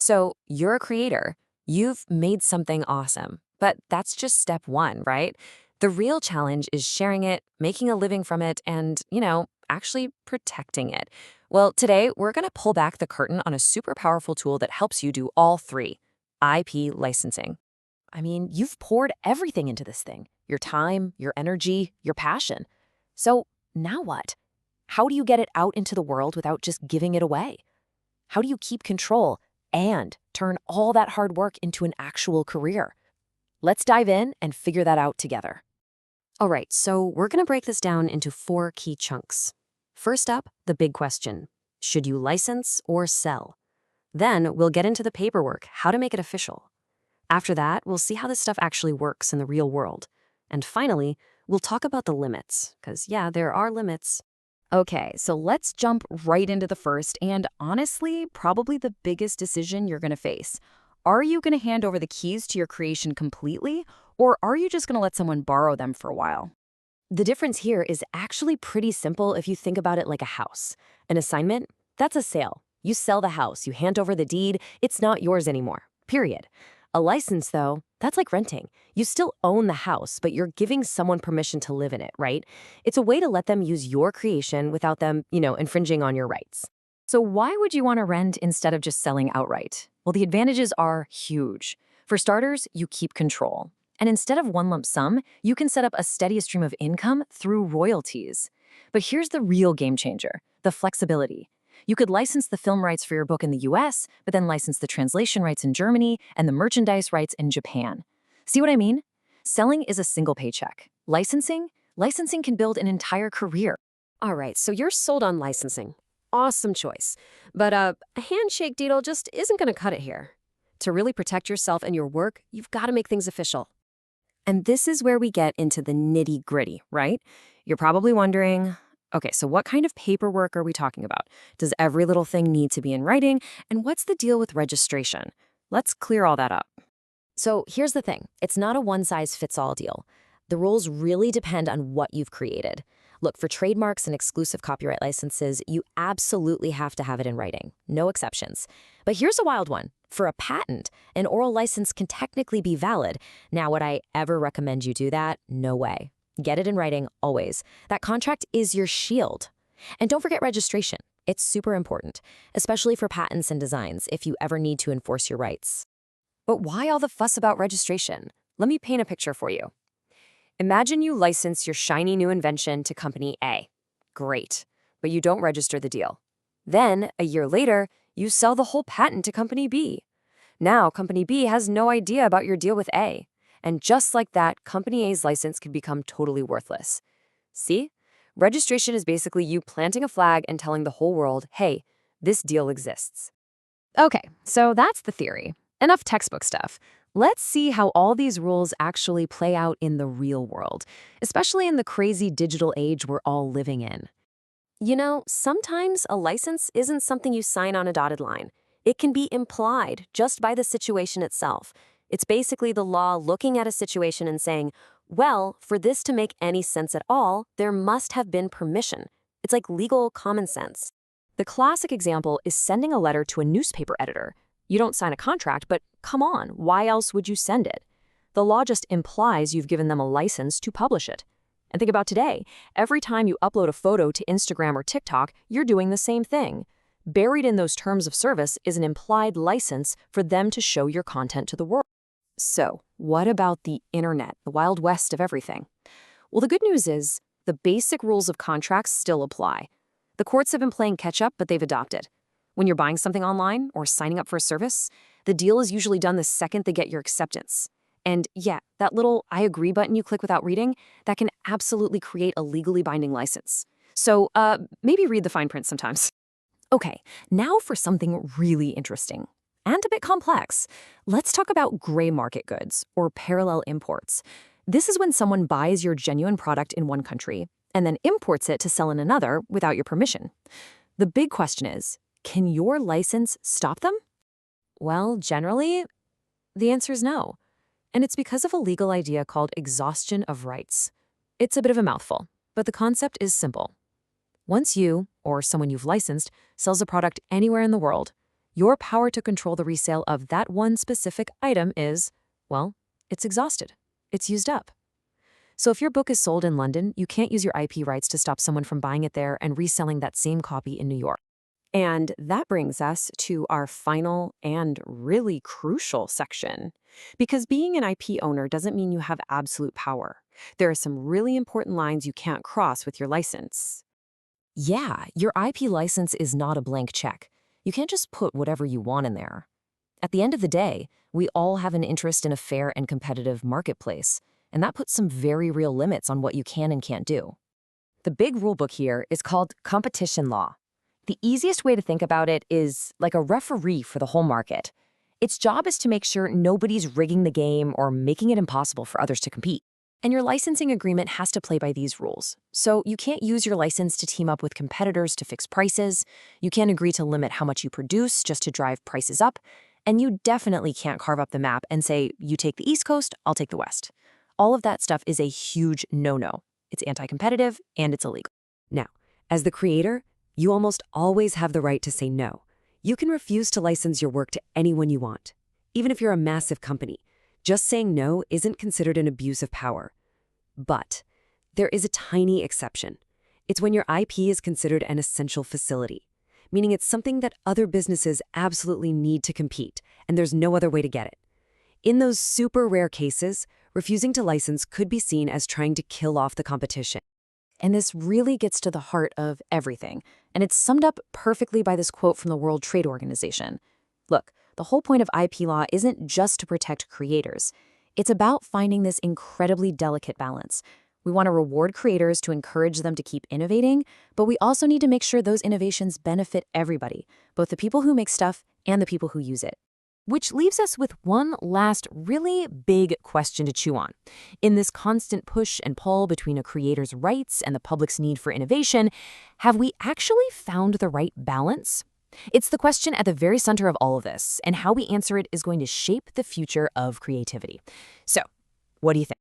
So you're a creator. You've made something awesome. But that's just step one, right? The real challenge is sharing it, making a living from it, and, actually protecting it. Well, today we're going to pull back the curtain on a super powerful tool that helps you do all three: IP licensing. I mean, you've poured everything into this thing: your time, your energy, your passion. So now what? How do you get it out into the world without just giving it away? How do you keep control and turn all that hard work into an actual career? Let's dive in and figure that out together. All right, so we're going to break this down into four key chunks. First up, the big question: should you license or sell? Then we'll get into the paperwork, how to make it official. After that, we'll see how this stuff actually works in the real world. And finally, we'll talk about the limits, because yeah, there are limits. Okay, so let's jump right into the first and honestly, probably the biggest decision you're going to face. Are you going to hand over the keys to your creation completely, or are you just going to let someone borrow them for a while? The difference here is actually pretty simple if you think about it like a house. An assignment, that's a sale. You sell the house, you hand over the deed, it's not yours anymore, period. A license, though, that's like renting. You still own the house, but you're giving someone permission to live in it, right? It's a way to let them use your creation without them, infringing on your rights. So why would you want to rent instead of just selling outright? Well, the advantages are huge. For starters, you keep control. And instead of one lump sum, you can set up a steady stream of income through royalties. But here's the real game changer: the flexibility. You could license the film rights for your book in the US, but then license the translation rights in Germany and the merchandise rights in Japan. See what I mean? Selling is a single paycheck. Licensing can build an entire career. All right, so you're sold on licensing. Awesome choice. But a handshake deal just isn't going to cut it here. To really protect yourself and your work, you've got to make things official. And this is where we get into the nitty-gritty, right? You're probably wondering, okay, so what kind of paperwork are we talking about? Does every little thing need to be in writing? And what's the deal with registration? Let's clear all that up. So here's the thing. It's not a one-size-fits-all deal. The rules really depend on what you've created. Look, for trademarks and exclusive copyright licenses, you absolutely have to have it in writing. No exceptions. But here's a wild one. For a patent, an oral license can technically be valid. Now, would I ever recommend you do that? No way. Get it in writing, always. That contract is your shield. And don't forget registration. It's super important, especially for patents and designs, if you ever need to enforce your rights. But why all the fuss about registration? Let me paint a picture for you. Imagine you license your shiny new invention to Company A. Great, but you don't register the deal. Then, a year later, you sell the whole patent to Company B. Now, Company B has no idea about your deal with A. And just like that, Company A's license could become totally worthless. See? Registration is basically you planting a flag and telling the whole world, hey, this deal exists. Okay, so that's the theory. Enough textbook stuff. Let's see how all these rules actually play out in the real world, especially in the crazy digital age we're all living in. Sometimes a license isn't something you sign on a dotted line. It can be implied just by the situation itself. It's basically the law looking at a situation and saying, well, for this to make any sense at all, there must have been permission. It's like legal common sense. The classic example is sending a letter to a newspaper editor. You don't sign a contract, but come on, why else would you send it? The law just implies you've given them a license to publish it. And think about today. Every time you upload a photo to Instagram or TikTok, you're doing the same thing. Buried in those terms of service is an implied license for them to show your content to the world. So, what about the internet, the Wild West of everything? Well, the good news is the basic rules of contracts still apply. The courts have been playing catch-up, but they've adopted. When you're buying something online or signing up for a service, the deal is usually done the second they get your acceptance. And yeah, that little I agree button you click without reading, that can absolutely create a legally binding license. So maybe read the fine print sometimes. Okay, now for something really interesting and a bit complex. Let's talk about gray market goods or parallel imports. This is when someone buys your genuine product in one country and then imports it to sell in another without your permission. The big question is, can your license stop them? Well, generally, the answer is no. And it's because of a legal idea called exhaustion of rights. It's a bit of a mouthful, but the concept is simple. Once you, or someone you've licensed, sells a product anywhere in the world, your power to control the resale of that one specific item is, well, it's exhausted. It's used up. So if your book is sold in London, you can't use your IP rights to stop someone from buying it there and reselling that same copy in New York. And that brings us to our final and really crucial section. Because being an IP owner doesn't mean you have absolute power. There are some really important lines you can't cross with your license. Yeah, your IP license is not a blank check. You can't just put whatever you want in there. At the end of the day, we all have an interest in a fair and competitive marketplace, and that puts some very real limits on what you can and can't do. The big rulebook here is called competition law. The easiest way to think about it is like a referee for the whole market. Its job is to make sure nobody's rigging the game or making it impossible for others to compete. And your licensing agreement has to play by these rules. So you can't use your license to team up with competitors to fix prices, you can't agree to limit how much you produce just to drive prices up, and you definitely can't carve up the map and say, you take the East Coast, I'll take the West. All of that stuff is a huge no-no. It's anti-competitive and it's illegal. Now, as the creator, you almost always have the right to say no. You can refuse to license your work to anyone you want. Even if you're a massive company, just saying no isn't considered an abuse of power. But there is a tiny exception. It's when your IP is considered an essential facility, meaning it's something that other businesses absolutely need to compete, and there's no other way to get it. In those super rare cases, refusing to license could be seen as trying to kill off the competition. And this really gets to the heart of everything, and it's summed up perfectly by this quote from the World Trade Organization. Look, the whole point of IP law isn't just to protect creators. It's about finding this incredibly delicate balance. We want to reward creators to encourage them to keep innovating, but we also need to make sure those innovations benefit everybody, both the people who make stuff and the people who use it. Which leaves us with one last really big question to chew on. In this constant push and pull between a creator's rights and the public's need for innovation, have we actually found the right balance? It's the question at the very center of all of this, and how we answer it is going to shape the future of creativity. So, what do you think?